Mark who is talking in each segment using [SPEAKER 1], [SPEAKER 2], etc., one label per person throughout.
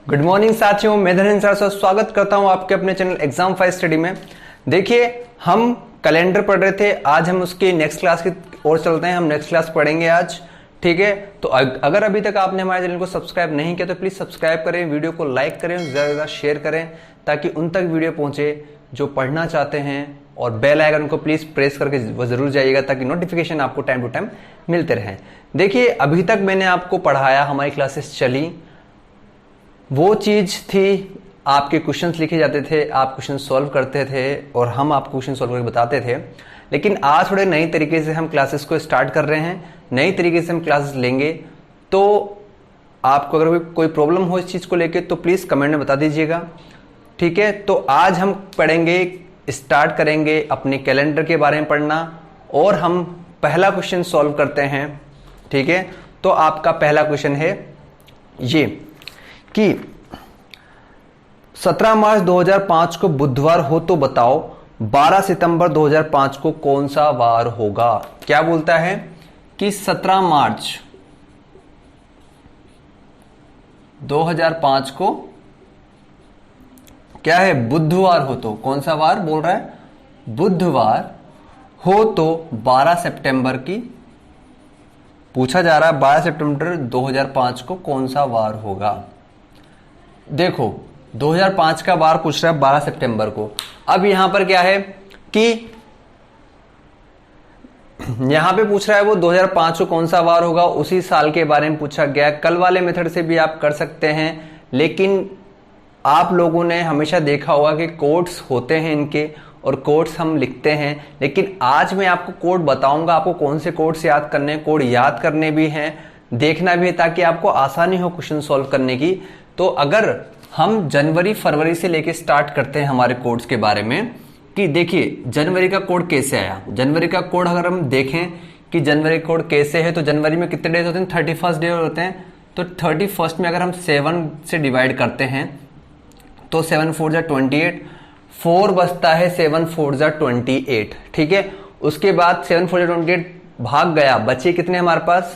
[SPEAKER 1] Good morning साथियों, मैं Dhanendra sir स्वागत करता हूं आपके अपने चैनल एग्जाम फाइल स्टडी में। देखिए, हम कैलेंडर पढ़ रहे थे, आज हम उसके नेक्स्ट क्लास की ओर चलते हैं। हम नेक्स्ट क्लास पढ़ेंगे आज, ठीक है। तो अगर अभी तक आपने हमारे चैनल को सब्सक्राइब नहीं किया तो प्लीज सब्सक्राइब करें, वीडियो को लाइक करें, ज्यादा से ज्यादा शेयर करें ताकि उन तक वीडियो पहुंचे जो पढ़ना चाहते हैं। और बेल आइकन को प्लीज प्रेस करके वो जरूर जाइएगा ताकि नोटिफिकेशन आपको टाइम टू टाइम मिलते रहें। देखिए, अभी तक मैंने आपको पढ़ाया, हमारी क्लासेस चली, वो चीज थी, आपके क्वेश्चंस लिखे जाते थे, आप क्वेश्चन सॉल्व करते थे और हम आपको क्वेश्चन सॉल्व करके बताते थे। लेकिन आज थोड़े नई तरीके से हम क्लासेस को स्टार्ट कर रहे हैं, नई तरीके से हम क्लासेस लेंगे। तो आपको अगर कोई प्रॉब्लम हो इस चीज को लेके तो प्लीज कमेंट में बता दीजिएगा, ठीक है। तो आज हम पढ़ेंगे, स्टार्ट करेंगे अपने कैलेंडर के बारे में पढ़ना और हम पहला क्वेश्चन सॉल्व करते हैं, ठीक है। तो आपका पहला क्वेश्चन है ये कि 17 मार्च 2005 को बुधवार हो तो बताओ 12 सितंबर 2005 को कौन सा वार होगा। क्या बोलता है कि 17 मार्च 2005 को क्या है, बुधवार हो तो, कौन सा वार बोल रहा है, बुधवार हो तो 12 सितंबर की पूछा जा रहा है, 12 सितंबर 2005 को कौन सा वार होगा। देखो, 2005 का वार पूछ रहा है 12 सितंबर को। अब यहां पर क्या है कि यहां पे पूछ रहा है वो 2005 को कौन सा वार होगा, उसी साल के बारे में पूछा गया। कल वाले मेथड से भी आप कर सकते हैं, लेकिन आप लोगों ने हमेशा देखा होगा कि कोड्स होते हैं इनके और कोड्स हम लिखते हैं। लेकिन आज मैं आपको कोड बताऊंगा, आपको कौन से कोड्स याद करने, कोड याद करने भी हैं, देखना भी है ताकि आपको आसानी हो क्वेश्चन सॉल्व करने की। तो अगर हम जनवरी फरवरी से लेके स्टार्ट करते हैं हमारे कोड्स के बारे में कि देखिए जनवरी का कोड कैसे आया। जनवरी का कोड अगर हम देखें कि जनवरी कोड कैसे है, तो जनवरी में कितने डेज होते हैं, 31 डे होते हैं। तो 31 में अगर हम 7 से डिवाइड करते हैं तो 7 4 जा 28, 4 बचता है, 7 4 जा 28, ठीक है। उसके बाद 7 4 जा 28 भाग गया, बचे कितने हमारे पास,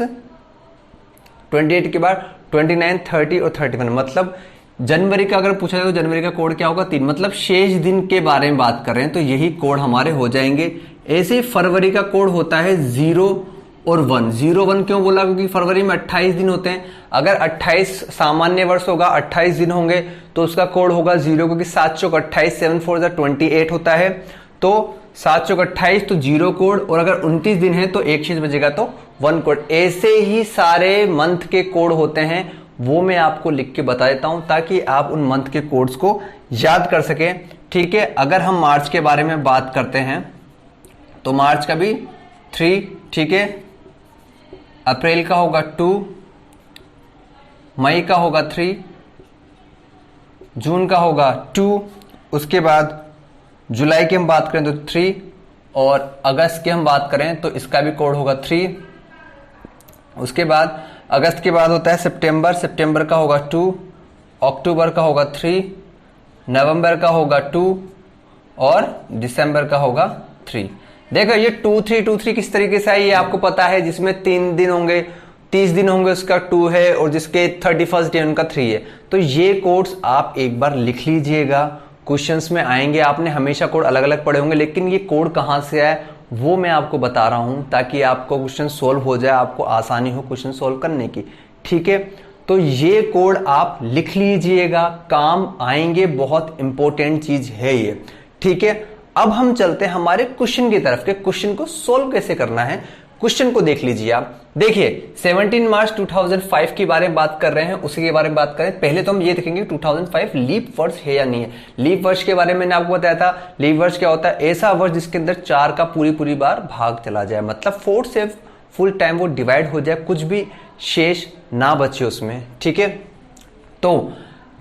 [SPEAKER 1] 28 के बाद 29, 30 और 31। मतलब जनवरी का अगर पूछा जाए तो जनवरी का कोड क्या होगा, 3। मतलब शेष दिन के बारे में बात कर रहे हैं तो यही कोड हमारे हो जाएंगे। ऐसे फरवरी का कोड होता है 0 और 1। 0 1 क्यों बोला, क्योंकि फरवरी में 28 दिन होते हैं। अगर 28 सामान्य वर्ष होगा, 28 दिन होंगे तो उसका कोड होगा 0, क्योंकि 7 चौक 28, 7 4 जा 28 होता है। तो 7 चौक 28 तो 0 कोड, और अगर 29 दिन है तो एक शेष बचेगा तो 1 कोड। ऐसे ही सारे मंथ के कोड होते हैं, वो मैं आपको लिख के बता देता हूं ताकि आप उन मंथ के कोड्स को याद कर सके, ठीक है। अगर हम मार्च के बारे में बात करते हैं तो मार्च का भी 3, ठीक है। अप्रैल का होगा 2, मई का होगा 3, जून का होगा 2, उसके बाद जुलाई की हम बात करें तो 3, और अगस्त की हम बात करें तो इसका भी कोड होगा 3। उसके बाद अगस्त के बाद होता है सितंबर, सितंबर का होगा 2, अक्टूबर का होगा 3, नवंबर का होगा 2 और दिसंबर का होगा 3। देखो ये 2 3 2 3 किस तरीके से है ये आपको पता है, जिसमें 3 दिन होंगे, 30 दिन होंगे उसका 2 है, और जिसके 31 डे उनका 3 है। तो ये कोड्स आप एक बार लिख लीजिएगा, क्वेश्चंस में आएंगे। आपने हमेशा कोड अलग अलग पढ़े होंगे, लेकिन ये कोड कहां से आया वो मैं आपको बता रहा हूं ताकि आपको क्वेश्चन सोल्व हो जाए, आपको आसानी हो क्वेश्चन सोल्व करने की, ठीक है। तो ये कोड आप लिख लीजिएगा, काम आएंगे, बहुत इंपॉर्टेंट चीज है ये, ठीक है। अब हम चलते हैं हमारे क्वेश्चन की तरफ के, क्वेश्चन को सोल्व कैसे करना है। क्वेश्चन को देख लीजिए आप। देखिए 17 मार्च 2005 के बारे में बात कर रहे हैं, उसी के बारे में बात करें। पहले तो हम ये देखेंगे 2005 लीप वर्ष है या नहीं है। लीप वर्ष के बारे में मैंने आपको बताया था, लीप वर्ष क्या होता है, ऐसा वर्ष जिसके अंदर 4 का पूरी बार भाग चला जाए, मतलब 4 से फुल टाइम वो डिवाइड हो जाए, कुछ भी शेष ना बचे उसमें, ठीक है। तो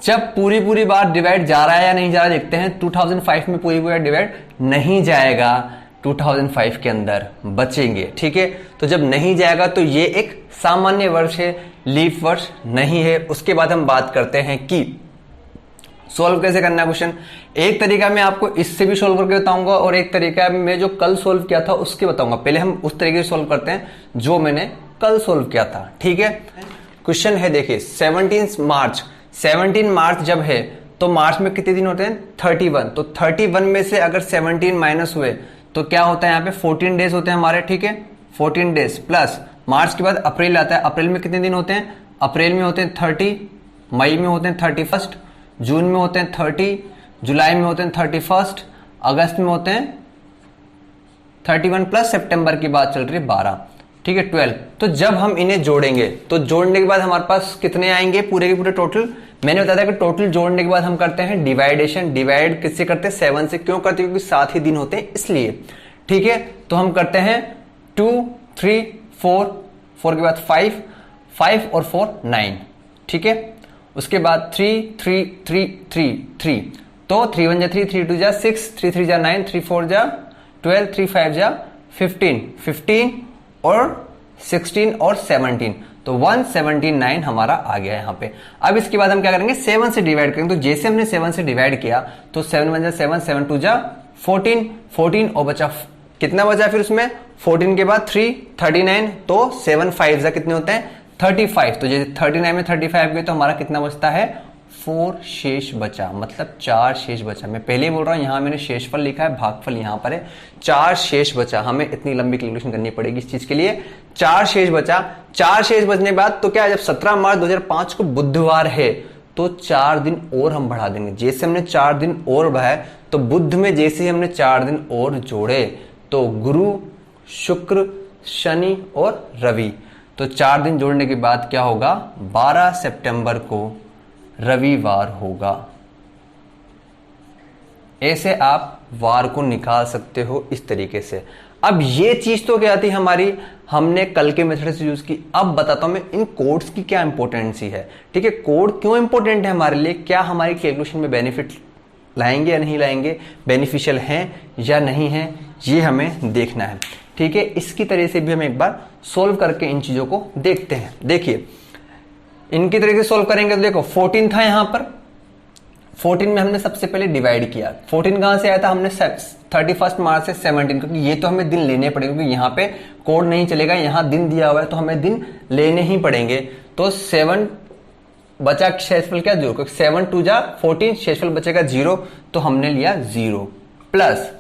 [SPEAKER 1] जब पूरी बार डिवाइड जा रहा है या नहीं जा रहा है देखते हैं। 2005 में पूरी बार डिवाइड नहीं जाएगा, 2005 के अंदर बचेंगे, ठीक है। तो जब नहीं जाएगा तो ये एक सामान्य वर्ष है, लीप वर्ष नहीं है। उसके बाद हम बात करते हैं कि सोल्व कैसे करना है क्वेश्चन। एक तरीका मैं आपको इससे भी सोल्व करके बताऊंगा और एक तरीका मैं जो कल सोल्व किया था उसके बताऊंगा। पहले हम उस तरीके से सोल्व करते हैं जो मैंने कल सोल्व किया था, ठीक है। क्वेश्चन है देखिए 17 मार्च 17 मार्च जब है तो मार्च में कितने दिन होते हैं 31, तो 31 में से अगर 17 माइनस हुए तो क्या होता है यहाँ पे 14 डेज होते हैं हमारे, ठीक है 14 डेज प्लस मार्च के बाद अप्रैल आता है, अप्रैल में कितने दिन होते हैं, अप्रैल में होते हैं 30, मई में होते हैं 31, जून में होते हैं 30, जुलाई में होते हैं 31, अगस्त में होते हैं 31 प्लस सितंबर की बात चल रही है 12, ठीक है 12। तो जब हम इन्हें जोड़ेंगे तो जोड़ने के बाद हमारे पास कितने आएंगे पूरे के पूरे टोटल, मैंने बताया था कि टोटल जोड़ने के बाद हम करते हैं डिवाइडेशन, डिवाइड किससे करते हैं 7 से, क्यों करते हैं क्योंकि 7 ही दिन होते हैं इसलिए, ठीक है। तो हम करते हैं 2 3 4, 4 के बाद 5, 5 और 4 9, ठीक है। उसके बाद 3 3 3 3 3, तो 3 1 जा 3, 3 2 जा 6, 3 3 जा 9, 3 4 जा 12, 3 5 जा 15, 15 और 16 और 17, तो 179 हमारा आ गया यहाँ पे। अब इसके बाद हम क्या करेंगे 7 से डिवाइड करेंगे, तो जैसे हमने 7 से डिवाइड किया तो 7 1 जा 7, 7 2 जा 14, 14 और बचा कितना बचा फिर उसमें 14 के बाद 3 39, तो 7 5 जा कितने होते हैं 35, तो जैसे 39 में 35 गए तो हमारा कितना बचता है 4 शेष बचा, मतलब 4 शेष बचा। मैं पहले ही बोल रहा हूं यहां मैंने शेषफल लिखा है, भागफल यहां पर है, 4 शेष बचा। हमें इतनी लंबी कैलकुलेशन करनी पड़ेगी इस चीज के लिए, 4 शेष बचा। 4 शेष बचने के बाद तो क्या, जब 17 मार्च 2005 को बुधवार है तो 4 दिन और हम बढ़ा देंगे। जैसे हमने 4 दिन और बढ़ाए तो बुध में जैसे हमने 4 दिन और जोड़े तो गुरु शुक्र शनि और रवि, तो 4 दिन जोड़ने के बाद क्या होगा 12 सितंबर को रविवार होगा। ऐसे आप वार को निकाल सकते हो इस तरीके से। अब ये चीज तो क्या थी हमारी, हमने कल के मेथड से यूज की। अब बताता हूं मैं इन कोड्स की क्या इंपॉर्टेंसी है, ठीक है। कोड क्यों इंपॉर्टेंट है हमारे लिए, क्या हमारी कैलकुलेशन में बेनिफिट लाएंगे या नहीं लाएंगे, बेनिफिशियल हैं या नहीं है, ये हमें देखना है, ठीक है। इसकी तरह से भी हम एक बार सोल्व करके इन चीजों को देखते हैं। देखिए इनकी तरीके से सोल्व करेंगे तो देखो 14 था यहां पर, 14 में हमने सबसे पहले डिवाइड किया। 14 कहां से आया था, हमने 31 मार्च से 17, क्योंकि ये तो हमें दिन लेने पड़ेंगे क्योंकि यहां पे कोड नहीं चलेगा, यहां दिन दिया हुआ है तो हमें दिन लेने ही पड़ेंगे। तो 7 बचा शेषफल क्या 0, क्योंकि 7 2 जा 14, शेषफल बचेगा 0, तो हमने लिया 0 प्लस।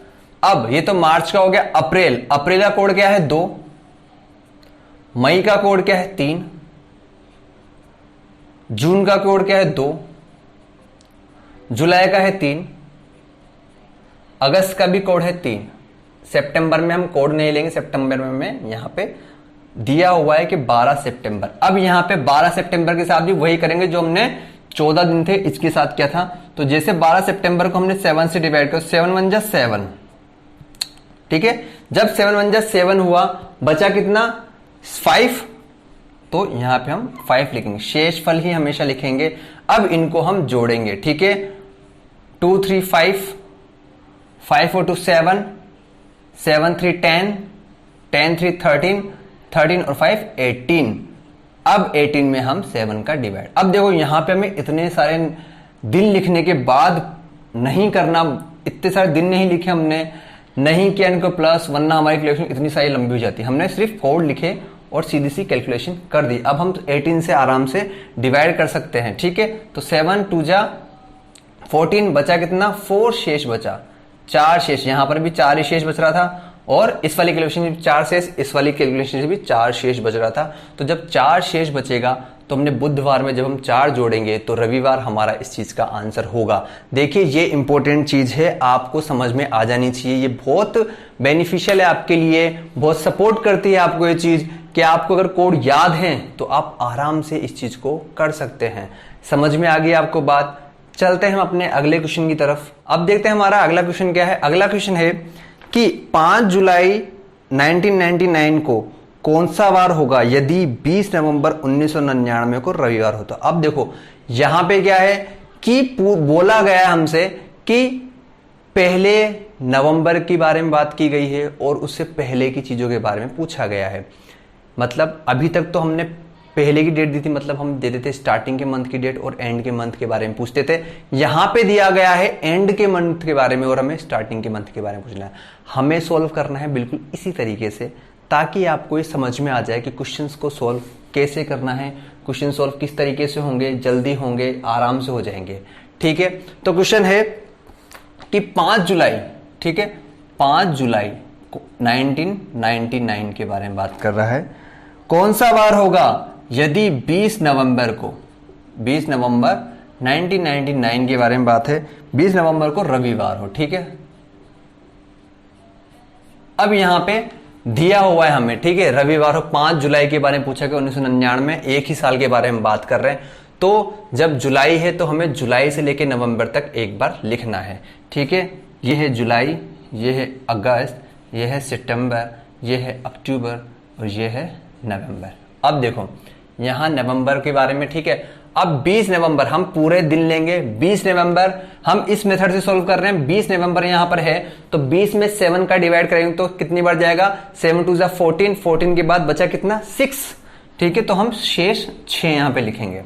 [SPEAKER 1] अब ये तो मार्च का हो गया। अप्रैल, अप्रैल का कोड क्या है 2, मई का कोड क्या है 3, जून का कोड क्या है 2, जुलाई का है 3, अगस्त का भी कोड है 3, सितंबर में हम कोड नहीं लेंगे, सितंबर में यहां पे दिया हुआ है कि 12 सितंबर। अब यहां पे 12 सितंबर के साथ भी वही करेंगे जो हमने 14 दिन थे इसके साथ किया था। तो जैसे 12 सितंबर को हमने 7 से डिवाइड किया, 7 1 जा 7, ठीक है। जब 7 1 जा 7 हुआ, बचा कितना 5, तो यहां पे हम 5 लिखेंगे, शेषफल ही हमेशा लिखेंगे। अब इनको हम जोड़ेंगे, ठीक है। 2 3 5, 5 4 2 7, 7 3 10, 10 3 13, 13 और 5 18। अब 18 में हम 7 का डिवाइड। अब देखो यहां पे हमें इतने सारे दिन लिखने के बाद नहीं करना, इतने सारे दिन नहीं लिखे हमने, नहीं किया इनको प्लस, वरना हमारी कैलकुलेशन इतनी सारी लंबी हो जाती है। हमने सिर्फ कोड लिखे और सीधी सी कैलकुलेशन कर दी। अब हम 18 से आराम से डिवाइड कर सकते हैं, ठीक है। तो 7 2 जा 14, बचा कितना 4 शेष बचा, 4 शेष, यहां पर भी 4 ही शेष बच रहा था, और इस वाली कैलकुलेशन से 4 शेष, इस वाली कैलकुलेशन से भी 4 शेष बच रहा था। तो जब 4 शेष बचेगा तो हमने बुधवार में जब हम 4 जोड़ेंगे तो रविवार हमारा इस चीज का आंसर होगा। देखिए ये इंपॉर्टेंट चीज है, आपको समझ में आ जानी चाहिए, ये बहुत बेनिफिशियल है आपके लिए, बहुत सपोर्ट करती है आपको ये चीज कि आपको अगर कोड याद है तो आप आराम से इस चीज को कर सकते हैं। समझ में आ गई आपको बात। चलते हैं हम अपने अगले क्वेश्चन की तरफ। अब देखते हैं हमारा अगला क्वेश्चन क्या है। अगला क्वेश्चन है कि 5 जुलाई 1999 को कौन सा वार होगा यदि 20 नवंबर 1999 को रविवार होता। अब देखो यहां पे क्या है कि बोला गया हमसे कि पहले नवंबर के बारे में बात की गई है और उससे पहले की चीजों के बारे में पूछा गया है। मतलब अभी तक तो हमने पहले की डेट दी थी, मतलब हम देते थे स्टार्टिंग के मंथ की डेट और एंड के मंथ के बारे में पूछते थे। यहां पे दिया गया है एंड के मंथ के बारे में और हमें स्टार्टिंग के मंथ के बारे में पूछना है। हमें सॉल्व करना है बिल्कुल इसी तरीके से, ताकि आपको ये समझ में आ जाए कि क्वेश्चंस को सॉल्व कैसे करना है, क्वेश्चन सॉल्व किस तरीके से होंगे, जल्दी होंगे, आराम से हो जाएंगे। ठीक है, तो क्वेश्चन है कि 5 जुलाई, ठीक है, 5 जुलाई 1999 के बारे में बात कर रहा है। कौन सा वार होगा यदि 20 नवंबर 1999 के बारे में बात है, 20 नवंबर को रविवार हो। ठीक है, अब यहां पे दिया हुआ है हमें, ठीक है, रविवार हो, 5 जुलाई के बारे में पूछा गया, 1999 में, एक ही साल के बारे में बात कर रहे हैं। तो जब जुलाई है तो हमें जुलाई से लेकर नवंबर तक एक बार लिखना है। ठीक है, ये है जुलाई, ये है अगस्त, ये है सितंबर, ये है अक्टूबर और ये है नवंबर। अब देखो यहां नवंबर के बारे में, ठीक है, अब 20 नवंबर हम पूरे दिन लेंगे। 20 नवंबर हम इस मेथड से सॉल्व कर रहे हैं। 20 नवंबर यहां पर है तो 20 में 7 का डिवाइड करेंगे तो कितनी बार जाएगा, 7 2 14, 14 के बाद बचा कितना, 6। ठीक है, तो हम शेष 6 यहां पे लिखेंगे।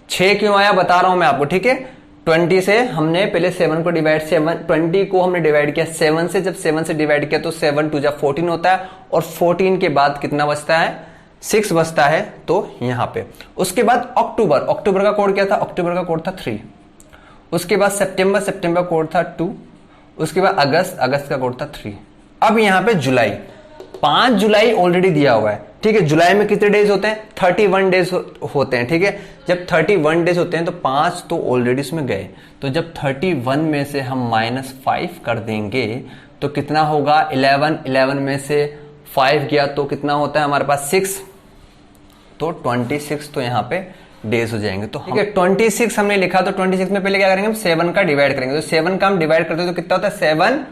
[SPEAKER 1] 6 क्यों आया बता रहा हूं मैं आपको। ठीक है, 20 से हमने पहले 7 को डिवाइड, 20 को हमने डिवाइड किया 7 से, जब 7 से डिवाइड किया तो 7 2 14 होता है और 14 के बाद कितना बचता है, 6 बचता है। तो यहां पे उसके बाद अक्टूबर का कोड क्या था, अक्टूबर का कोड था 3। उसके बाद सितंबर कोड था 2। उसके बाद अगस्त का कोड था 3। अब यहां पे जुलाई, 5 जुलाई ऑलरेडी दिया हुआ है। ठीक है, जुलाई में कितने डेज होते हैं, 31 डेज होते हैं। ठीक है, जब 31 डेज होते हैं तो 5 तो ऑलरेडी इसमें गए, तो जब 31 में से हम -5 कर देंगे तो कितना होगा, 11 में से 5 गया तो कितना होता है हमारे पास 6, तो 26 तो यहाँ पे डेज हो जाएंगे। तो ठीक है, 26 हमने लिखा तो 26 में पहले क्या करेंगे हम 7 का डिवाइड करेंगे। तो 7 का हम डिवाइड करते हैं तो कितना होता है, 7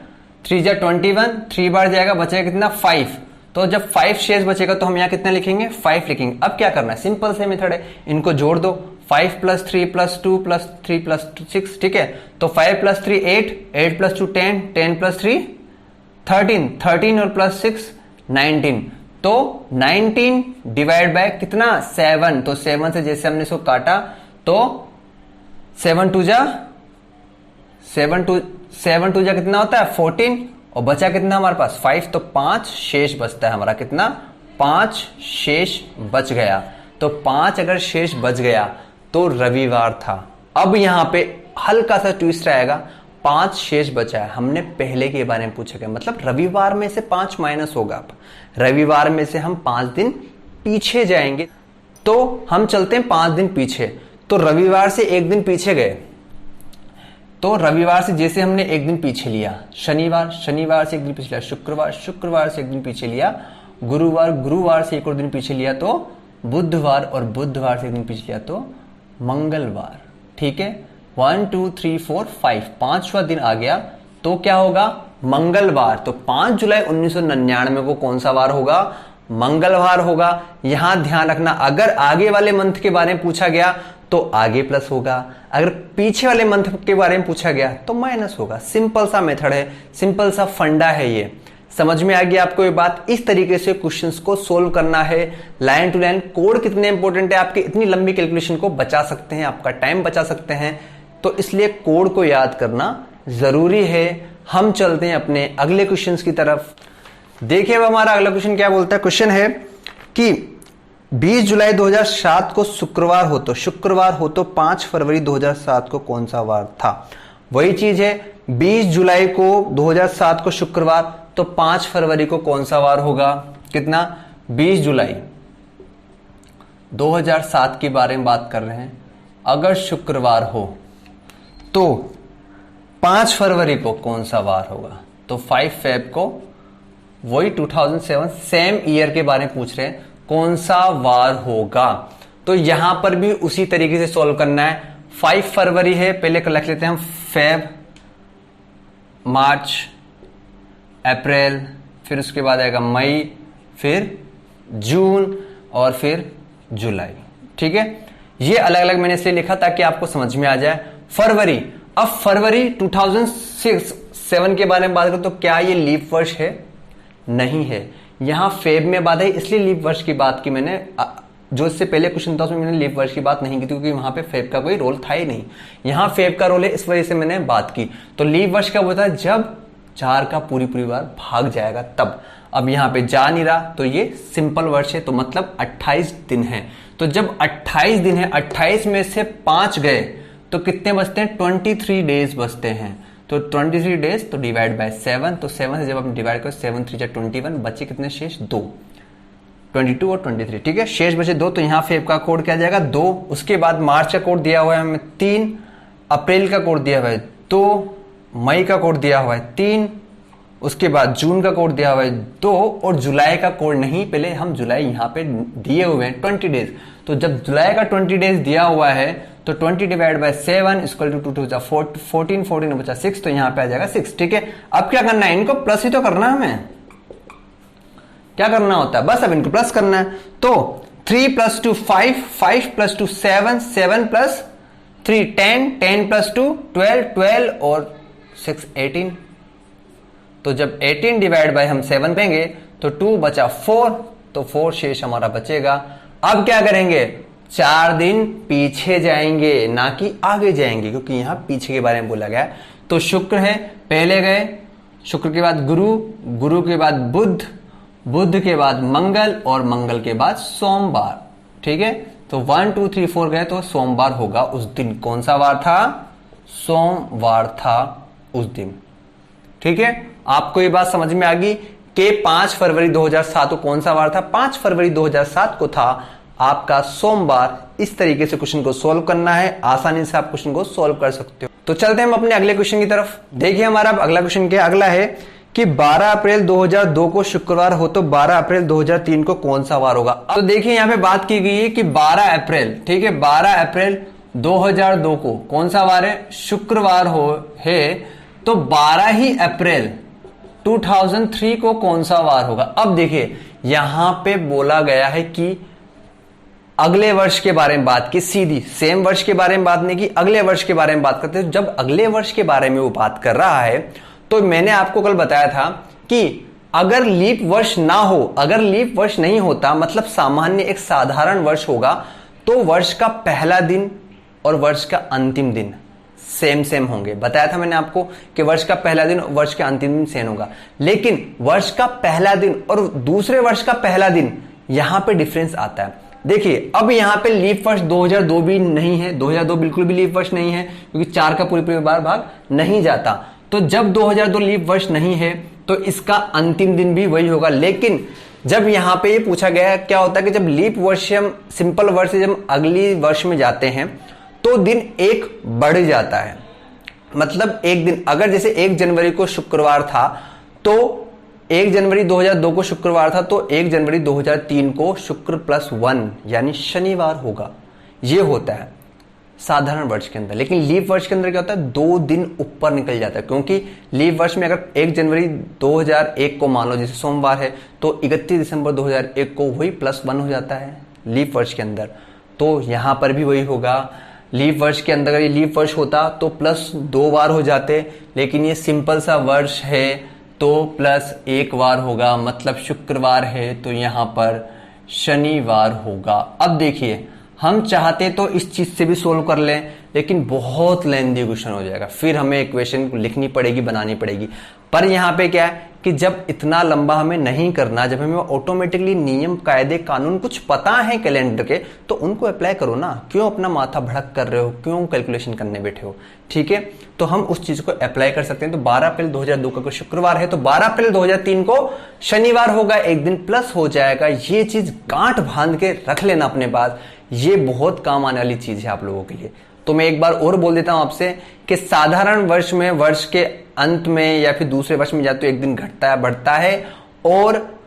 [SPEAKER 1] 3 जा 21, 3 बार जाएगा, बचेगा कितना 5। तो जब 5 शेष बचेगा तो हम यहाँ कितना लिखेंगे, 5 लिखेंगे। अब क्या करना है, सिंपल से मेथड है, इनको जोड़ दो, 5 + 3 + 2 + 3 + 6। ठीक है, तो 5 + 3 8, 8 + 2 10, 10 + 3 13, 13 और +6 19। तो 19 डिवाइड बाय कितना, 7। तो 7 से जैसे हमने इसको काटा तो 7 2 जा कितना होता है 14 और बचा कितना हमारे पास 5। तो 5 शेष बचता है हमारा, कितना 5 शेष बच गया। तो 5 अगर शेष बच गया तो रविवार था। अब यहां पे हल्का सा ट्विस्ट आएगा, 5 शेष बचा है, हमने पहले के बारे में पूछा गया, मतलब रविवार में से 5 माइनस होगा। रविवार में से हम 5 दिन पीछे जाएंगे, तो हम चलते हैं 5 दिन पीछे। तो रविवार से एक दिन पीछे गए, तो रविवार से जैसे हमने एक दिन पीछे लिया, शनिवार से एक दिन पीछे लिया, शुक्रवार से एक दिन पीछे लिया, गुरुवार से एक और दिन पीछे लिया, तो बुधवार, और बुधवार से एक दिन पीछे लिया तो मंगलवार। ठीक है, 1 2 3 4 5, 5वां दिन आ गया तो क्या होगा, मंगलवार। तो 5 जुलाई 1999 को कौन सा वार होगा, मंगलवार होगा। यहां ध्यान रखना, अगर आगे वाले मंथ के बारे में पूछा गया तो आगे प्लस होगा, अगर पीछे वाले मंथ के बारे में पूछा गया तो माइनस होगा। सिंपल सा मेथड है, सिंपल सा फंडा है ये। समझ में आ गया आपको ये बात। इस तरीके से क्वेश्चंस को सोल्व करना है, लाइन टू लाइन। कोड कितने इंपॉर्टेंट है, आपके इतनी लंबी कैलकुलेशन को बचा सकते हैं, आपका टाइम बचा सकते हैं, तो इसलिए कोड को याद करना जरूरी है। हम चलते हैं अपने अगले क्वेश्चंस की तरफ। देखिए अब हमारा अगला क्वेश्चन क्या बोलता है। क्वेश्चन है कि 20 जुलाई 2007 को शुक्रवार हो तो 5 फरवरी 2007 को कौन सा वार था। वही चीज है, 20 जुलाई को 2007 को शुक्रवार, तो 5 फरवरी को कौन सा वार होगा, कितना, 20 जुलाई 2007 के बारे में बात कर रहे हैं। अगर शुक्रवार हो तो 5 फरवरी को कौन सा वार होगा, तो 5 फेब को, वही 2007 सेम ईयर के बारे में पूछ रहे हैं, कौन सा वार होगा। तो यहां पर भी उसी तरीके से सॉल्व करना है। 5 फरवरी है, पहले लिख लेते हैं हम, फेब, मार्च, अप्रैल, फिर उसके बाद आएगा मई, फिर जून और फिर जुलाई। ठीक है, ये अलग अलग मैंने इसलिए लिखा ताकि आपको समझ में आ जाए। फरवरी, अब फरवरी 2007 के बारे में बात करें तो क्या ये लीप वर्ष है, नहीं है। यहां फेब में बात है इसलिए लीप वर्ष की बात की मैंने, जो इससे पहले क्वेश्चन था उसमें मैंने लीप वर्ष की बात नहीं की थी क्योंकि वहां पे फेब का कोई रोल था ही नहीं। यहां फेब का रोल है, इस वजह से मैंने बात की। तो लीप वर्ष कब होता है, जब 4 का पूरी बार भाग जाएगा तब। अब यहाँ पे जा नहीं रहा तो ये सिंपल वर्ष है, तो मतलब 28 दिन है। तो जब 28 दिन है, 28 में से 5 गए तो कितने बचते हैं? 23 डेज बचते हैं। तो 23 डेज तो डिवाइड बाय 7, तो 7 से जब हम डिवाइड करें 7 3 जा 21, बचे कितने शेष? 2, 22 और 23, ठीक है, शेष बचे 2। तो यहाँ फेब का कोड क्या जाएगा? 2। उसके बाद मार्च का कोड दिया हुआ है हमें 3, अप्रैल का कोड दिया हुआ है 2, मई का कोड दिया हुआ है 3, उसके बाद जून का कोड दिया हुआ है 2, और जुलाई का कोड नहीं, पहले हम जुलाई यहाँ पे दिए हुए हैं 20 डेज। तो जब जुलाई का 20 डेज दिया हुआ है तो 20 डिवाइड बाय 7 इक्वल टू 2 14, 14 बचा 6, तो यहाँ पे आ जाएगा 6, ठीक है। अब क्या करना है? इनको प्लस ही तो करना है हमें, क्या करना होता है? बस अब इनको प्लस करना है। तो 3 + 2 5, 5 + 2 7, 7 + 3 10, 10 + 2 12, 12 और 6 18। तो जब 18 डिवाइड बाय हम 7 देंगे तो 2 बचा 4, तो 4 शेष हमारा बचेगा। अब क्या करेंगे? 4 दिन पीछे जाएंगे, ना कि आगे जाएंगे, क्योंकि यहां पीछे के बारे में बोला गया है। तो शुक्र है, पहले गए, शुक्र के बाद गुरु, गुरु के बाद बुध, बुध के बाद मंगल, और मंगल के बाद सोमवार, ठीक है। तो 1 2 3 4 गए तो सोमवार होगा उस दिन। कौन सा वार था? सोमवार था उस दिन, ठीक है। आपको ये बात समझ में आ गई कि 5 फरवरी 2007 को कौन सा वार था? 5 फरवरी 2007 को था आपका सोमवार। इस तरीके से क्वेश्चन को सॉल्व करना है, आसानी से आप क्वेश्चन को सॉल्व कर सकते हो। तो चलते हैं हम अपने अगले क्वेश्चन की तरफ। देखिए हमारा अगला क्वेश्चन क्या अगला है कि 12 अप्रैल 2002 को शुक्रवार हो तो 12 अप्रैल 2003 को कौन सा वार होगा? तो देखिए यहां पे बात की गई है कि 12 अप्रैल, ठीक है, 12 अप्रैल 2002 को कौन सा वार है? शुक्रवार हो है। तो 12 ही अप्रैल 2003 को कौन सा वार होगा? अब देखिए यहां पे बोला गया है कि अगले वर्ष के बारे में बात की, सीधी सेम वर्ष के बारे में बात नहीं की, अगले वर्ष के बारे में बात करते हैं। जब अगले वर्ष के बारे में वो बात कर रहा है तो मैंने आपको कल बताया था कि अगर लीप वर्ष ना हो, अगर लीप वर्ष नहीं होता, मतलब सामान्य एक साधारण वर्ष होगा, तो वर्ष का पहला दिन और वर्ष का अंतिम दिन सेम होंगे। बताया था मैंने आपको कि वर्ष का पहला दिन और वर्ष का अंतिम दिन सेम होगा। लेकिन वर्ष का पहला दिन और दूसरे वर्ष का पहला दिन यहां पे डिफरेंस आता है। देखिए अब यहां पे लीप वर्ष 2002 भी नहीं है, 2002 बिल्कुल भी लीप वर्ष नहीं है, क्योंकि 4 का पूरी बार भाग नहीं जाता। तो जब 2002 लीप वर्ष नहीं है तो इसका अंतिम दिन भी वही होगा। लेकिन जब यहां पे ये पूछा गया क्या होता है कि जब लीप वर्ष हम सिंपल वर्ष से जब अगली वर्ष में जाते हैं तो दिन एक बढ़ जाता है। मतलब एक दिन, अगर जैसे 1 जनवरी को शुक्रवार था तो 1 जनवरी 2002 को शुक्रवार था, तो 1 जनवरी 2003 को शुक्र +1 यानी शनिवार होगा। ये होता है साधारण वर्ष के अंदर। लेकिन लीप वर्ष के अंदर क्या होता है? 2 दिन ऊपर निकल जाता है, क्योंकि लीप वर्ष में अगर 1 जनवरी 2001 को मान लो जैसे सोमवार है तो 31 दिसंबर 2001 को वही +1 हो जाता है लीप वर्ष के अंदर। तो यहां पर भी वही होगा। लीप वर्ष के अंदर अगर ये लीप वर्ष होता तो +2 बार हो जाते, लेकिन ये सिंपल सा वर्ष है तो +1 बार होगा। मतलब शुक्रवार है तो यहां पर शनिवार होगा। अब देखिए हम चाहते तो इस चीज से भी सोल्व कर लें, लेकिन बहुत लेंदी क्वेश्चन हो जाएगा, फिर हमें इक्वेशन लिखनी पड़ेगी, बनानी पड़ेगी। पर यहां पे क्या है कि जब इतना लंबा हमें नहीं करना, जब हमें ऑटोमेटिकली नियम कायदे कानून कुछ पता है कैलेंडर के, तो उनको अप्लाई करो ना। क्यों अपना माथा भड़क कर रहे हो, क्यों कैलकुलेशन करने बैठे हो? ठीक है, तो हम उस चीज को अप्लाई कर सकते हैं। तो 12 अप्रैल 2002 का शुक्रवार है तो 12 अप्रैल 2003 को शनिवार होगा, एक दिन प्लस हो जाएगा। ये चीज गांठ बांध के रख लेना अपने पास, ये बहुत काम आने वाली चीज है आप लोगों के लिए। तो मैं एक बार और बोल देता हूं आपसे कि साधारण वर्ष में वर्ष के अंत में या फिर दूसरे वर्ष में जाते तो एक दिन घटता है बढ़ता है, और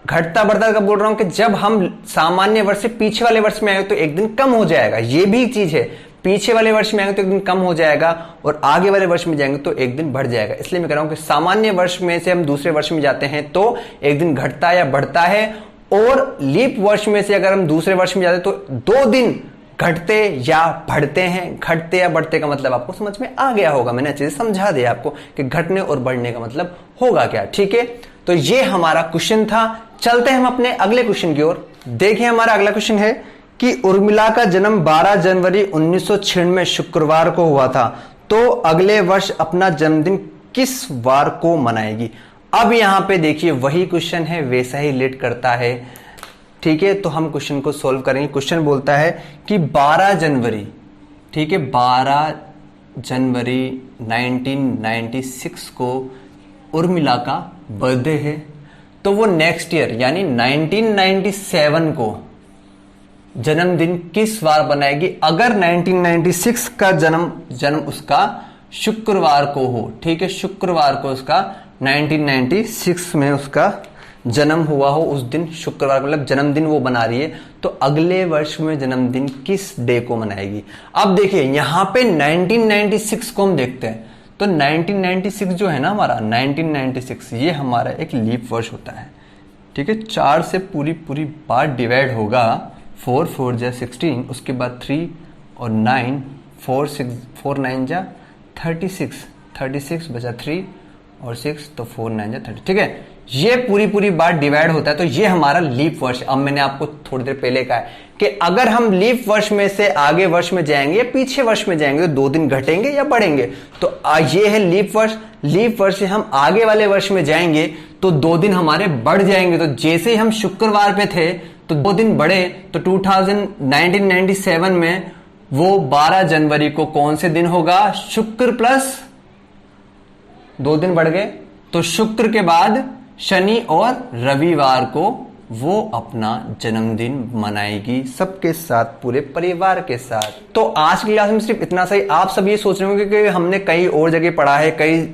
[SPEAKER 1] घटता बढ़ता कब बोल रहा हूं कि जब हम सामान्य वर्ष से पीछे वाले वर्ष में आए तो एक दिन कम हो जाएगा। ये भी चीज है, पीछे वाले वर्ष में आएंगे तो एक दिन कम हो जाएगा और आगे वाले वर्ष में जाएंगे तो एक दिन बढ़ जाएगा। इसलिए मैं कह रहा हूं कि सामान्य वर्ष में से हम दूसरे वर्ष में जाते हैं तो एक दिन घटता या बढ़ता है, और लीप वर्ष में से अगर हम दूसरे वर्ष में जाते हैं तो 2 दिन घटते या बढ़ते हैं। घटते या बढ़ते का मतलब आपको समझ में आ गया होगा, मैंने अच्छे से समझा दिया आपको कि घटने और बढ़ने का मतलब होगा क्या। ठीक है, तो ये हमारा क्वेश्चन था। चलते हैं हम अपने अगले क्वेश्चन की ओर। देखिए हमारा अगला क्वेश्चन है कि उर्मिला का जन्म 12 जनवरी 1996 में शुक्रवार को हुआ था, तो अगले वर्ष अपना जन्मदिन किस वार को मनाएगी। अब यहां पे देखिए वही क्वेश्चन है, वैसा ही रिलेट करता है, ठीक है। तो हम क्वेश्चन को सॉल्व करेंगे। क्वेश्चन बोलता है कि 12 जनवरी, ठीक है, 12 जनवरी 1996 को उर्मिला का बर्थडे है, तो वो नेक्स्ट ईयर यानी 1997 को जन्मदिन किस वार बनाएगी। अगर 1996 का जन्म उसका शुक्रवार को हो, ठीक है, शुक्रवार को उसका 1996 में उसका जन्म हुआ हो, उस दिन शुक्रवार मतलब जन्मदिन वो बना रही है, तो अगले वर्ष में जन्मदिन किस डे को मनाएगी। अब देखिए यहां पे 1996 को हम देखते हैं, तो 1996 जो है ना हमारा 1996 ये हमारा एक लीप वर्ष होता है, ठीक है। 4 से पूरी बार डिवाइड होगा, 4 4 जा 16, उसके बाद 3 और 9 4 9 जा 36 बचा 3 और 6, तो 4 9 जा 30, ठीक है। ये पूरी बार डिवाइड होता है, तो ये हमारा लीप वर्ष। अब मैंने आपको थोड़ी देर पहले कहा है कि अगर हम लीप वर्ष में से आगे वर्ष में जाएंगे या पीछे वर्ष में जाएंगे तो 2 दिन घटेंगे या बढ़ेंगे। तो ये है लीप वर्ष। लीप वर्ष से हम आगे वाले वर्ष में जाएंगे तो 2 दिन हमारे बढ़ जाएंगे। तो जैसे ही हम शुक्रवार पे थे तो 2 दिन बढ़े, तो 1997 में वो 12 जनवरी को कौन से दिन होगा, शुक्र प्लस 2 दिन बढ़ गए, तो शुक्र के बाद शनि और रविवार को वो अपना जन्मदिन मनाएगी सबके साथ, पूरे परिवार के साथ। तो आज की क्लास में सिर्फ इतना सही। आप सब ये सोच रहे होंगे कि हमने कई और जगह पढ़ा है, कई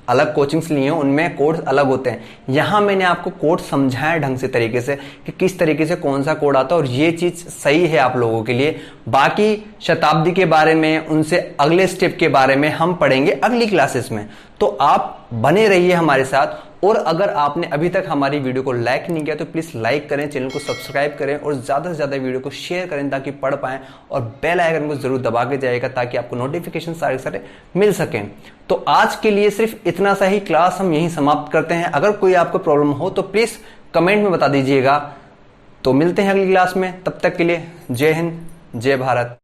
[SPEAKER 1] अलग कोचिंग्स लिए हैं, उनमें कोड्स अलग होते हैं। यहां मैंने आपको कोड समझाया ढंग से तरीके से कि किस तरीके से कौन सा कोड आता है, और ये चीज सही है आप लोगों के लिए। बाकी शताब्दी के बारे में, उनसे अगले स्टेप के बारे में हम पढ़ेंगे अगली क्लासेस में। तो आप बने रहिए हमारे साथ। और अगर आपने अभी तक हमारी वीडियो को लाइक नहीं किया तो प्लीज लाइक करें, चैनल को सब्सक्राइब करें और ज्यादा से ज्यादा वीडियो को शेयर करें ताकि पढ़ पाएं, और बेल आइकन को जरूर दबा के जाएगा ताकि आपको नोटिफिकेशन सारे मिल सकें। तो आज के लिए सिर्फ इतना सा ही, क्लास हम यहीं समाप्त करते हैं। अगर कोई आपको प्रॉब्लम हो तो प्लीज कमेंट में बता दीजिएगा। तो मिलते हैं अगली क्लास में, तब तक के लिए जय हिंद, जय भारत।